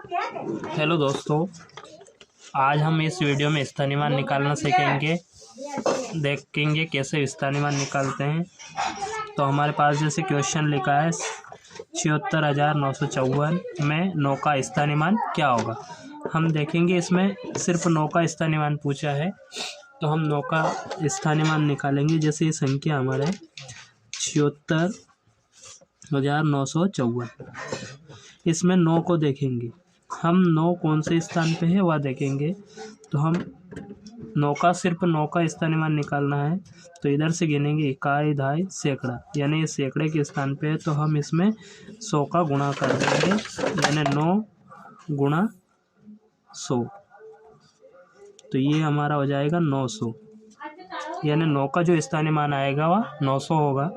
Hello दोस्तों, आज हम इस वीडियो में स्थानीय मान निकालना सीखेंगे। देखेंगे कैसे स्थानीय मान निकालते हैं। तो हमारे पास जैसे क्वेश्चन लिखा है 76,954 में 9 का स्थानीय मान क्या होगा। हम देखेंगे इसमें सिर्फ 9 का स्थानीय मान पूछा है, तो हम 9 का स्थानीय मान निकालेंगे। जैसे ये संख्या हमारे 76,954, इसमें 9 को देखेंगे हम। 9 कौन से स्थान पे है वह देखेंगे। तो हम 9 का सिर्फ 9 का स्थानीय मान निकालना है, तो इधर से गिनेंगे इकाई, दहाई, सैकड़ा, यानी ये सैकड़े के स्थान पे है। तो हम इसमें 100 का गुणा कर देंगे, यानी 9 गुणा 100, तो ये हमारा हो जाएगा 900, यानी 9 का जो स्थानीय मान आएगा वह 900 होगा।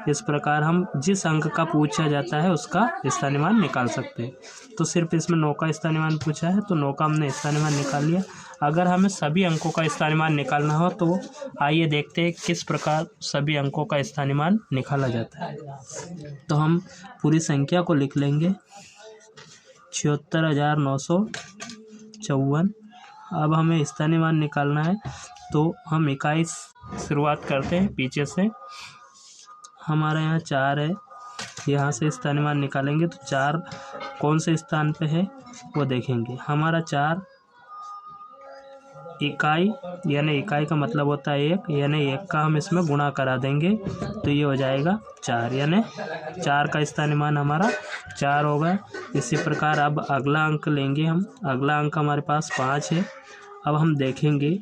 इस प्रकार हम जिस अंक का पूछा जाता है उसका स्थानीय मान निकाल सकते हैं। तो सिर्फ इसमें 9 का स्थानीय मान पूछा है, तो 9 का हमने स्थानीय मान निकाल लिया। अगर हमें सभी अंकों का स्थानीय मान निकालना हो तो आइए देखते हैं किस प्रकार सभी अंकों का स्थानीय मान निकाला जाता है। तो हम पूरी संख्या को लिख लेंगे 76,954। अब हमें स्थानीय मान निकालना है, तो हम इकाई शुरुआत करते हैं पीछे से। हमारा यहाँ 4 है, यहाँ से स्थानीय मान निकालेंगे। तो 4 कौन से स्थान पे है वो देखेंगे। हमारा 4 इकाई, यानी इकाई का मतलब होता है 1, यानी 1 का हम इसमें गुणा करा देंगे, तो ये हो जाएगा 4, यानी 4 का स्थानीय मान हमारा 4 होगा। इसी प्रकार अब अगला अंक लेंगे हम। अगला अंक हमारे पास 5 है। अब हम देखेंगे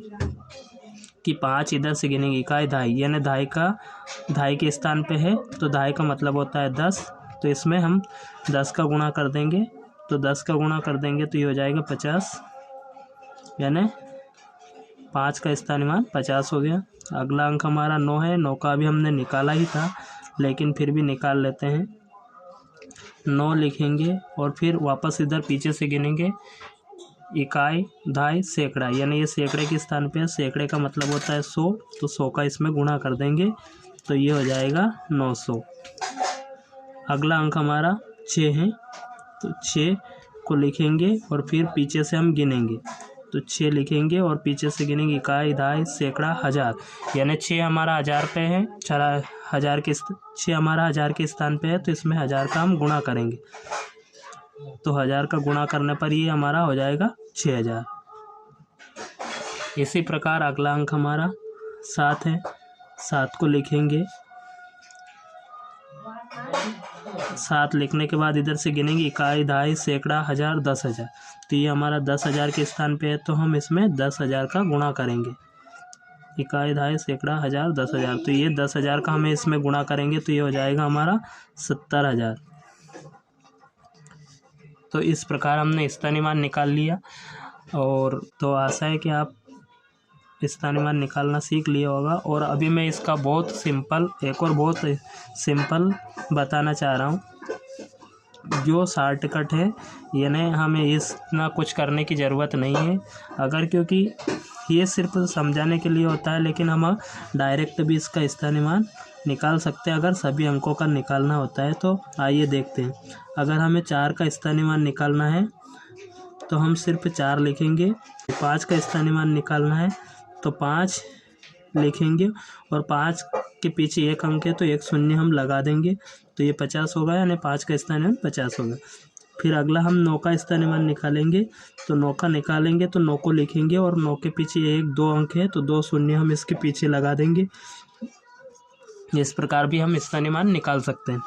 कि 5 इधर से गिनेंगे इकाई, दहाई, यानी दहाई के स्थान पे है, तो दहाई का मतलब होता है 10, तो इसमें हम 10 का गुणा कर देंगे। तो 10 का गुणा कर देंगे तो ये हो जाएगा 50, यानी 5 का स्थानीय मान 50 हो गया। अगला अंक हमारा 9 है। 9 का अभी हमने निकाला ही था, लेकिन फिर भी निकाल लेते हैं। 9 लिखेंगे और फिर वापस इधर पीछे से गिनेंगे इकाई, दहाई, सैकड़ा, यानी ये सैकड़े के स्थान पे है। सैकड़े का मतलब होता है 100, तो 100 का इसमें गुणा कर देंगे, तो ये हो जाएगा 900। अगला अंक हमारा 6 है, तो 6 को लिखेंगे और फिर पीछे से हम गिनेंगे। तो 6 लिखेंगे और पीछे से गिनेंगे इकाई, दहाई, सैकड़ा, हज़ार, यानी 6 हमारा 1000 पे है। 6 हमारा 1000 के स्थान पे है, तो इसमें 1000 का हम गुणा करेंगे। तो 1000 का गुणा करने पर ये हमारा हो जाएगा 6000। इसी प्रकार अगला अंक हमारा 7 है। 7 को लिखेंगे। 7 लिखने के बाद इधर से गिनेंगे इकाई, दहाई, सैकड़ा, हज़ार, 10,000, तो ये हमारा 10,000 के स्थान पे है, तो हम इसमें 10,000 का गुणा करेंगे। इकाई, दहाई, सैकड़ा, हज़ार, 10,000, तो ये 10,000 का हमें इसमें गुणा करेंगे, तो ये हो जाएगा हमारा 70,000। तो इस प्रकार हमने स्थानीय मान निकाल लिया। और तो आशा है कि आप स्थानीय मान निकालना सीख लिया होगा। और अभी मैं इसका एक और बहुत सिंपल बताना चाह रहा हूँ, जो शॉर्टकट है, यानी हमें इतना कुछ करने की ज़रूरत नहीं है। क्योंकि ये सिर्फ समझाने के लिए होता है, लेकिन हम डायरेक्ट भी इसका स्थानीय मान निकाल सकते हैं अगर सभी अंकों का निकालना होता है। तो आइए देखते हैं। अगर हमें 4 का स्थानीय मान निकालना है, तो हम सिर्फ 4 लिखेंगे। 5 का स्थानीय मान निकालना है, तो 5 लिखेंगे और 5 के पीछे 1 अंक है, तो 1 शून्य हम लगा देंगे, तो ये 50 होगा, यानी 5 का स्थानीय मान 50 होगा। फिर अगला हम 9 का स्थानीय मान निकालेंगे। तो 9 का निकालेंगे तो 9 को लिखेंगे और 9 के पीछे 1-2 अंक है, तो 2 शून्य हम इसके पीछे लगा देंगे। इस प्रकार भी हम स्थानीय मान निकाल सकते हैं।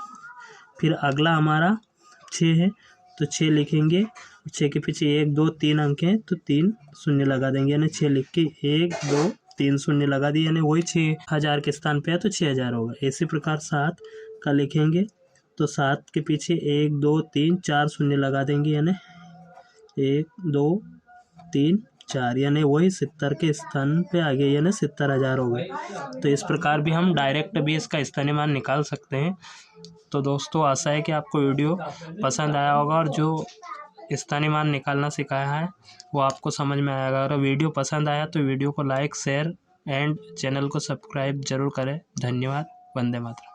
फिर अगला हमारा 6 है, तो 6 लिखेंगे। 6 के पीछे 1-2-3 अंक हैं, तो 3 शून्य लगा देंगे, यानी 6 लिख के 1-2-3 शून्य लगा दिए, यानी वही 6000 के स्थान पे है, तो 6000 होगा। इसी प्रकार 7 का लिखेंगे, तो 7 के पीछे 1-2-3-4 शून्य लगा देंगे, यानी 1-2-3-4, यानी वही 70 के स्थान पे आ गए, यानी 70,000 हो गए। तो इस प्रकार भी हम डायरेक्ट भी इसका स्थानीय मान निकाल सकते हैं। तो दोस्तों, आशा है कि आपको वीडियो पसंद आया होगा और जो स्थानीय मान निकालना सिखाया है वो आपको समझ में आएगा। अगर वीडियो पसंद आया तो वीडियो को लाइक, शेयर एंड चैनल को सब्सक्राइब जरूर करें। धन्यवाद। वंदे मातरम।